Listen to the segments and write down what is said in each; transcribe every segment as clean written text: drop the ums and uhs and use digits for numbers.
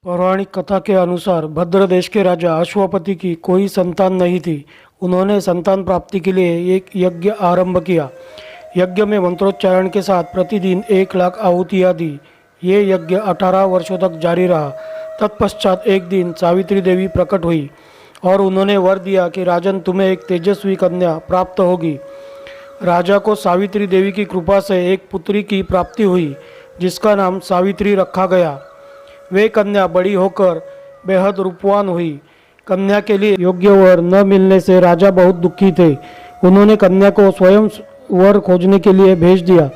पौराणिक कथा के अनुसार भद्र देश के राजा अश्वपति की कोई संतान नहीं थी। उन्होंने संतान प्राप्ति के लिए एक यज्ञ आरंभ किया। यज्ञ में मंत्रोच्चारण के साथ प्रतिदिन 1 लाख आहुतियाँ दी। ये यज्ञ 18 वर्षों तक जारी रहा। तत्पश्चात एक दिन सावित्री देवी प्रकट हुई और उन्होंने वर दिया कि राजन, तुम्हें एक तेजस्वी कन्या प्राप्त होगी। राजा को सावित्री देवी की कृपा से एक पुत्री की प्राप्ति हुई जिसका नाम सावित्री रखा गया। वे कन्या बड़ी होकर बेहद रूपवान हुई। कन्या के लिए योग्य वर न मिलने से राजा बहुत दुखी थे। उन्होंने कन्या को स्वयं वर खोजने के लिए भेज दिया।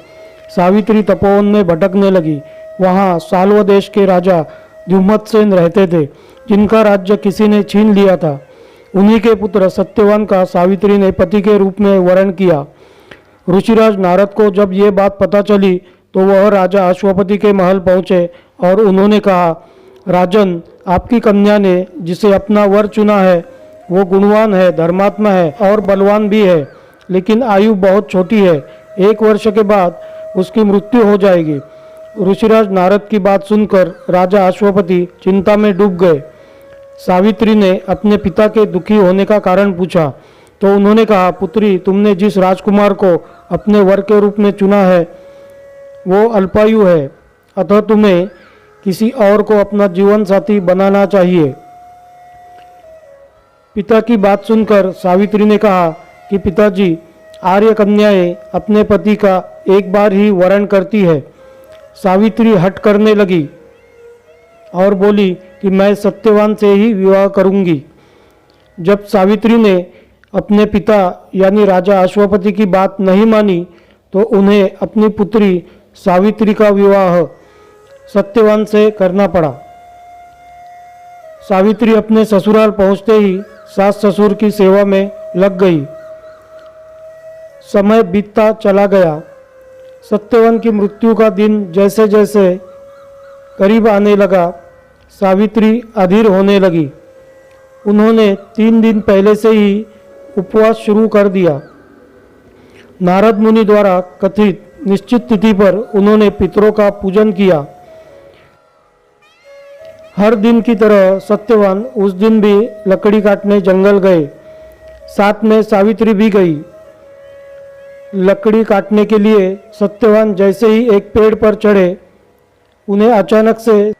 सावित्री तपोवन में भटकने लगी। वहाँ साल्व देश के राजा द्युमत्सेन रहते थे, जिनका राज्य किसी ने छीन लिया था। उन्हीं के पुत्र सत्यवान का सावित्री ने पति के रूप में वरण किया। ऋषिराज नारद को जब ये बात पता चली तो वह राजा अश्वपति के महल पहुँचे और उन्होंने कहा, राजन, आपकी कन्या ने जिसे अपना वर चुना है वो गुणवान है, धर्मात्मा है और बलवान भी है, लेकिन आयु बहुत छोटी है। 1 वर्ष के बाद उसकी मृत्यु हो जाएगी। ऋषिराज नारद की बात सुनकर राजा अश्वपति चिंता में डूब गए। सावित्री ने अपने पिता के दुखी होने का कारण पूछा तो उन्होंने कहा, पुत्री, तुमने जिस राजकुमार को अपने वर के रूप में चुना है वो अल्पायु है, अतः तुम्हें किसी और को अपना जीवन साथी बनाना चाहिए। पिता की बात सुनकर सावित्री ने कहा कि पिताजी, आर्य कन्याएं अपने पति का एक बार ही वरण करती है। सावित्री हट करने लगी और बोली कि मैं सत्यवान से ही विवाह करूंगी। जब सावित्री ने अपने पिता यानी राजा अश्वपति की बात नहीं मानी तो उन्हें अपनी पुत्री सावित्री का विवाह सत्यवान से करना पड़ा। सावित्री अपने ससुराल पहुंचते ही सास ससुर की सेवा में लग गई। समय बीतता चला गया। सत्यवान की मृत्यु का दिन जैसे जैसे करीब आने लगा, सावित्री अधीर होने लगी। उन्होंने 3 दिन पहले से ही उपवास शुरू कर दिया। नारद मुनि द्वारा कथित निश्चित तिथि पर उन्होंने पितरों का पूजन किया। हर दिन की तरह सत्यवान उस दिन भी लकड़ी काटने जंगल गए। साथ में सावित्री भी गई। लकड़ी काटने के लिए सत्यवान जैसे ही एक पेड़ पर चढ़े, उन्हें अचानक से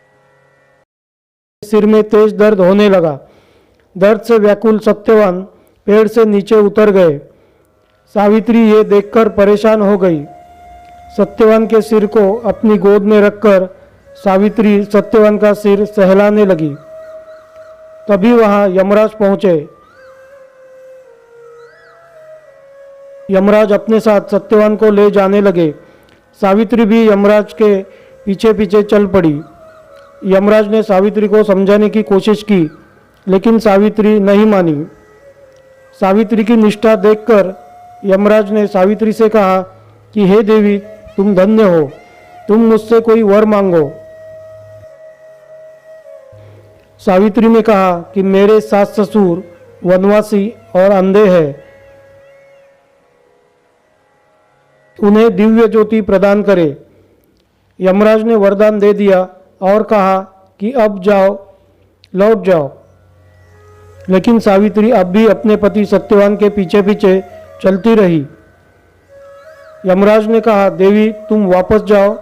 सिर में तेज दर्द होने लगा। दर्द से व्याकुल सत्यवान पेड़ से नीचे उतर गए। सावित्री ये देखकर परेशान हो गई। सत्यवान के सिर को अपनी गोद में रखकर सावित्री सत्यवान का सिर सहलाने लगी। तभी वहां यमराज पहुंचे। यमराज अपने साथ सत्यवान को ले जाने लगे। सावित्री भी यमराज के पीछे पीछे चल पड़ी। यमराज ने सावित्री को समझाने की कोशिश की, लेकिन सावित्री नहीं मानी। सावित्री की निष्ठा देखकर यमराज ने सावित्री से कहा कि हे देवी, तुम धन्य हो, तुम मुझसे कोई वर मांगो। सावित्री ने कहा कि मेरे सास ससुर वनवासी और अंधे हैं, उन्हें दिव्य ज्योति प्रदान करे। यमराज ने वरदान दे दिया और कहा कि अब जाओ, लौट जाओ। लेकिन सावित्री अब भी अपने पति सत्यवान के पीछे पीछे चलती रही। यमराज ने कहा, देवी, तुम वापस जाओ।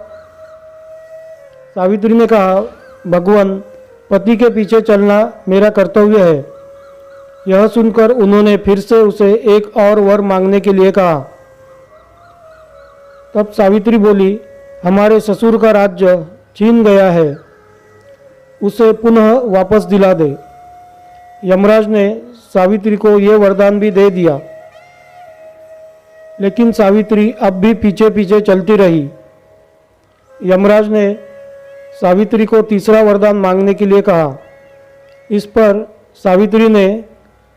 सावित्री ने कहा, भगवान, पति के पीछे चलना मेरा कर्तव्य है। यह सुनकर उन्होंने फिर से उसे एक और वर मांगने के लिए कहा। तब सावित्री बोली, हमारे ससुर का राज्य छीन गया है, उसे पुनः वापस दिला दे। यमराज ने सावित्री को यह वरदान भी दे दिया, लेकिन सावित्री अब भी पीछे पीछे चलती रही। यमराज ने सावित्री को तीसरा वरदान मांगने के लिए कहा। इस पर सावित्री ने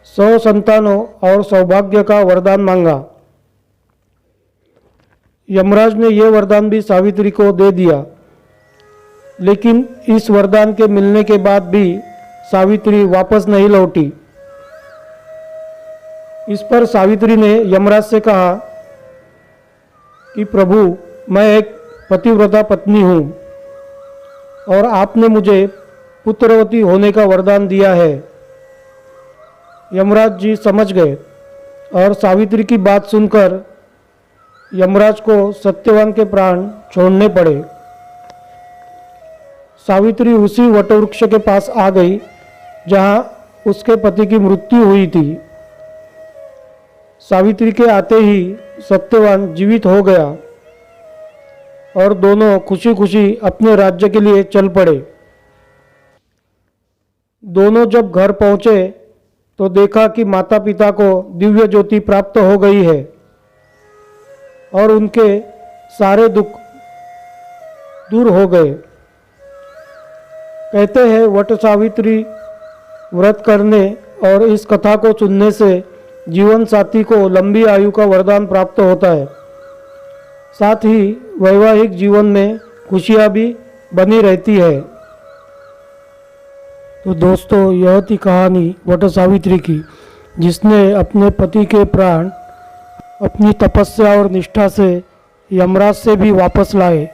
100 संतानों और सौभाग्य का वरदान मांगा। यमराज ने यह वरदान भी सावित्री को दे दिया, लेकिन इस वरदान के मिलने के बाद भी सावित्री वापस नहीं लौटी। इस पर सावित्री ने यमराज से कहा कि प्रभु, मैं एक पतिव्रता पत्नी हूँ और आपने मुझे पुत्रवती होने का वरदान दिया है। यमराज जी समझ गए और सावित्री की बात सुनकर यमराज को सत्यवान के प्राण छोड़ने पड़े। सावित्री उसी वटवृक्ष के पास आ गई जहाँ उसके पति की मृत्यु हुई थी। सावित्री के आते ही सत्यवान जीवित हो गया और दोनों खुशी खुशी अपने राज्य के लिए चल पड़े। दोनों जब घर पहुँचे तो देखा कि माता पिता को दिव्य ज्योति प्राप्त हो गई है और उनके सारे दुख दूर हो गए। कहते हैं वट सावित्री व्रत करने और इस कथा को सुनने से जीवन साथी को लंबी आयु का वरदान प्राप्त होता है, साथ ही वैवाहिक जीवन में खुशियाँ भी बनी रहती है। तो दोस्तों, यह थी कहानी वट सावित्री की, जिसने अपने पति के प्राण अपनी तपस्या और निष्ठा से यमराज से भी वापस लाए।